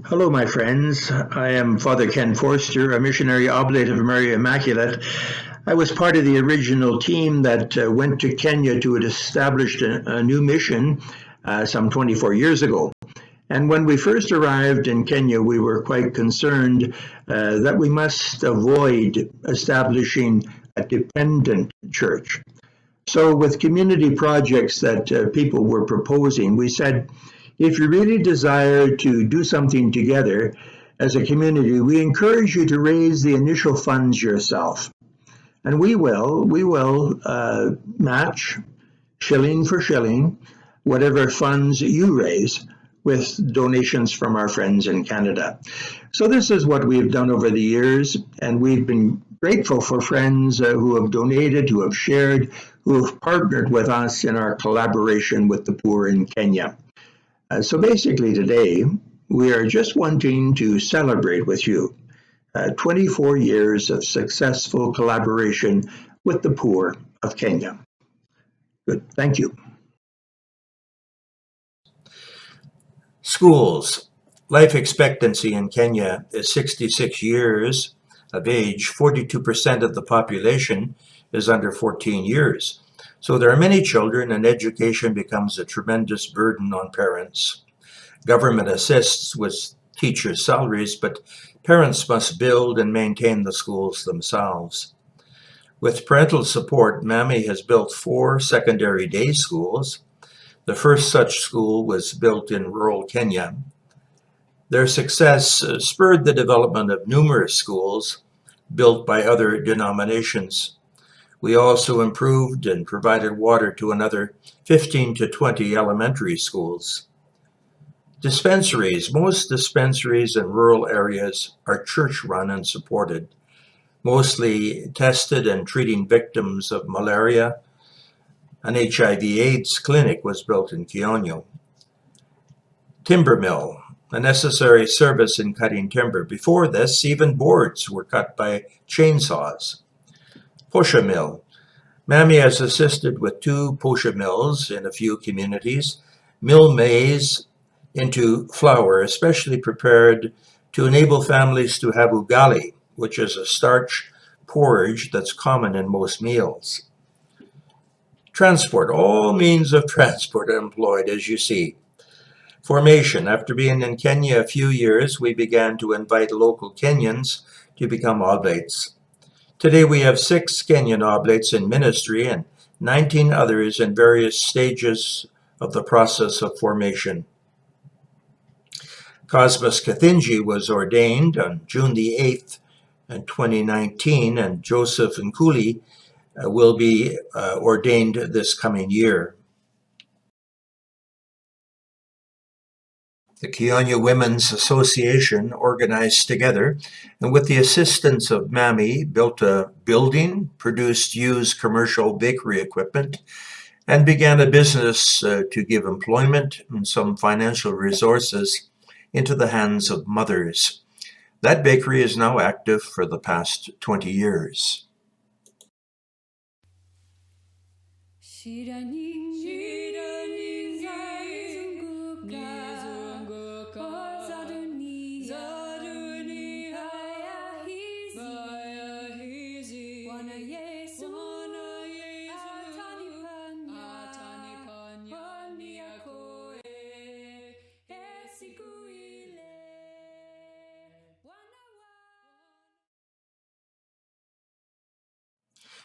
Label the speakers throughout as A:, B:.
A: Hello, my friends. I am Father Ken Forster, a missionary oblate of Mary Immaculate. I was part of the original team that went to Kenya to establish a new mission some 24 years ago. And when we first arrived in Kenya, we were quite concerned that we must avoid establishing a dependent church. So with community projects that people were proposing, we said, if you really desire to do something together as a community, we encourage you to raise the initial funds yourself. And we will match shilling for shilling whatever funds you raise with donations from our friends in Canada. So this is what we've done over the years, and we've been grateful for friends who have donated, who have shared, who have partnered with us in our collaboration with the poor in Kenya. So basically today, we are just wanting to celebrate with you 24 years of successful collaboration with the poor of Kenya. Good, thank you.
B: Schools. Life expectancy in Kenya is 66 years of age. 42% of the population is under 14 years. So there are many children, and education becomes a tremendous burden on parents. Government assists with teachers' salaries, but parents must build and maintain the schools themselves. With parental support, MAMI has built 4 secondary day schools. The first such school was built in rural Kenya. Their success spurred the development of numerous schools built by other denominations. We also improved and provided water to another 15 to 20 elementary schools. Dispensaries. Most dispensaries in rural areas are church-run and supported, mostly tested and treating victims of malaria. An HIV/AIDS clinic was built in Kionyo. Timber mill, a necessary service in cutting timber. Before this, even boards were cut by chainsaws. Posha mill. MAMI has assisted with 2 posha mills in a few communities. Mill maize into flour, especially prepared to enable families to have ugali, which is a starch porridge that's common in most meals. Transport. All means of transport are employed, as you see. Formation. After being in Kenya a few years, we began to invite local Kenyans to become oblates. Today we have 6 Kenyan oblates in ministry and 19 others in various stages of the process of formation. Cosmas Kathinji was ordained on June the 8th, 2019, and Joseph Nkuli will be ordained this coming year. The Kionyo Women's Association organized together, and with the assistance of MAMI, built a building, produced used commercial bakery equipment, and began a business to give employment and some financial resources into the hands of mothers. That bakery is now active for the past 20 years.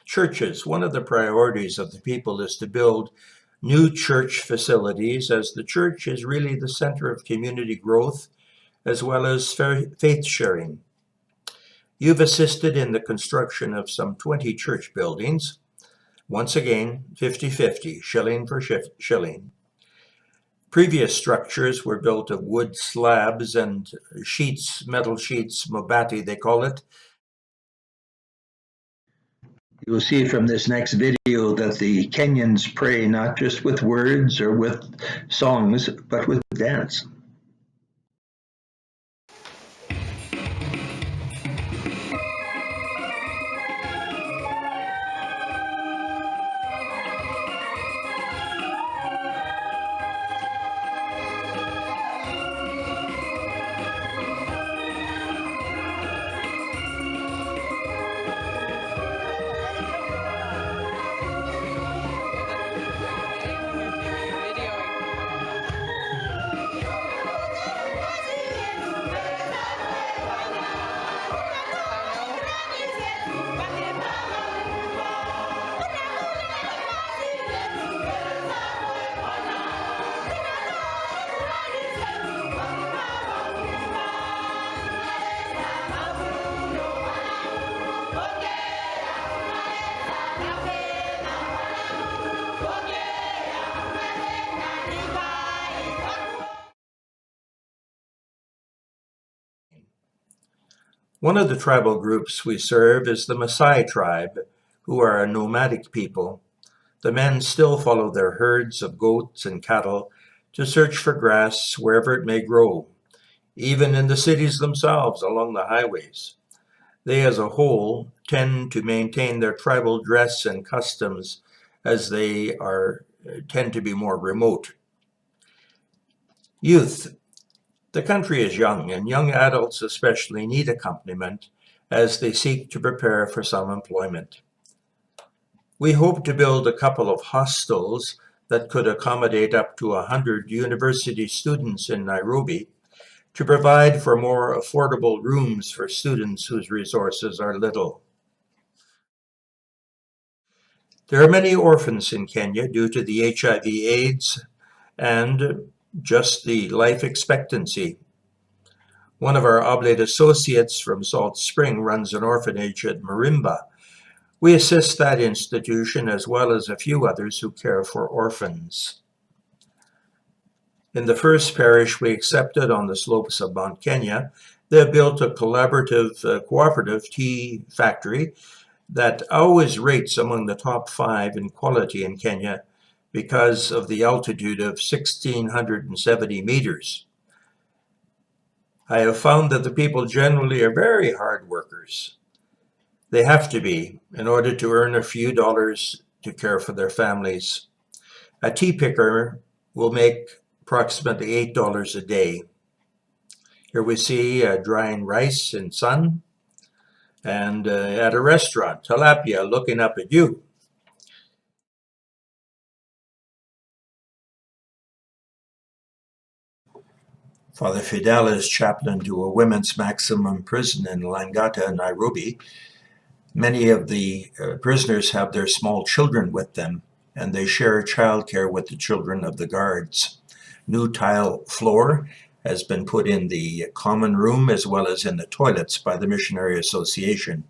B: Churches. One of the priorities of the people is to build new church facilities, as the church is really the center of community growth as well as faith sharing. You've assisted in the construction of some 20 church buildings. Once again, 50-50, shilling for shilling. Previous structures were built of wood slabs and sheets, metal sheets, mabati they call it.
A: You'll see from this next video that the Kenyans pray not just with words or with songs, but with dance.
B: One of the tribal groups we serve is the Maasai tribe, who are a nomadic people. The men still follow their herds of goats and cattle to search for grass wherever it may grow, even in the cities themselves along the highways. They as a whole tend to maintain their tribal dress and customs as they tend to be more remote. Youth. The country is young, and young adults especially need accompaniment as they seek to prepare for some employment. We hope to build a couple of hostels that could accommodate up to 100 university students in Nairobi to provide for more affordable rooms for students whose resources are little. There are many orphans in Kenya due to the HIV/AIDS and just the life expectancy. One of our Oblate associates from Salt Spring runs an orphanage at Marimba. We assist that institution as well as a few others who care for orphans. In the first parish we accepted on the slopes of Mount Kenya, they have built a cooperative tea factory that always rates among the top 5 in quality in Kenya because of the altitude of 1,670 meters. I have found that the people generally are very hard workers. They have to be in order to earn a few dollars to care for their families. A tea picker will make approximately $8 a day. Here we see drying rice in sun, and at a restaurant, tilapia looking up at you. Father Fidel is chaplain to a women's maximum prison in Langata, Nairobi. Many of the prisoners have their small children with them, and they share childcare with the children of the guards. New tile floor has been put in the common room as well as in the toilets by the Missionary Association.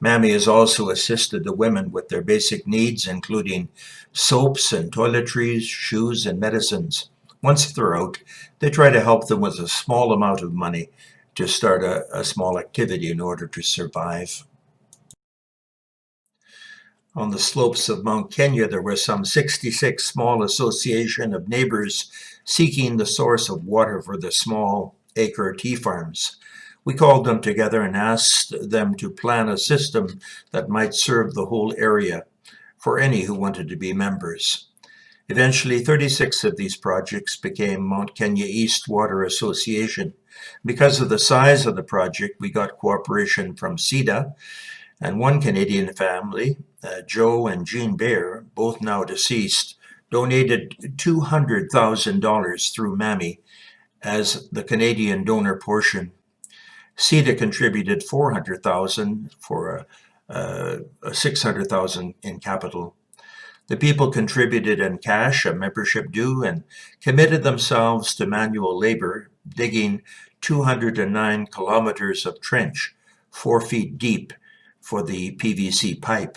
B: Mammy has also assisted the women with their basic needs, including soaps and toiletries, shoes, and medicines. Once they're out, they try to help them with a small amount of money to start a small activity in order to survive. On the slopes of Mount Kenya, there were some 66 small association of neighbors seeking the source of water for the small acre tea farms. We called them together and asked them to plan a system that might serve the whole area for any who wanted to be members. Eventually, 36 of these projects became Mount Kenya East Water Association. Because of the size of the project, we got cooperation from CEDA, and one Canadian family, Joe and Jean Baer, both now deceased, donated $200,000 through Mammy as the Canadian donor portion. CEDA contributed $400,000 for $600,000 in capital. The people contributed in cash, a membership due, and committed themselves to manual labor, digging 209 kilometers of trench, 4 feet deep, for the PVC pipe.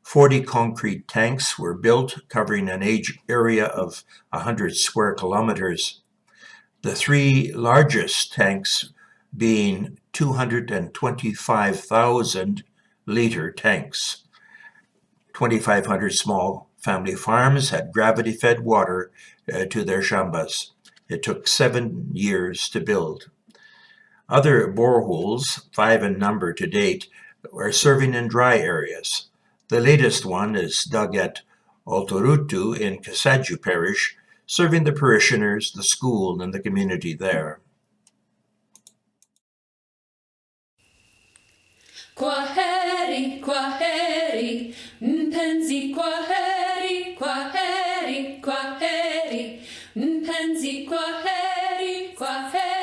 B: 40 concrete tanks were built, covering an area of 100 square kilometers. The 3 largest tanks being 225,000 liter tanks. 2,500 small family farms had gravity-fed water to their shambas. It took 7 years to build. Other boreholes, 5 in number to date, are serving in dry areas. The latest one is dug at Oltorutu in Kasaju Parish, serving the parishioners, the school, and the community there.
C: Kwaheri, kwaheri, mpenzi kwaheri, kwaheri, kwaheri, mpenzi kwaheri, kwaheri.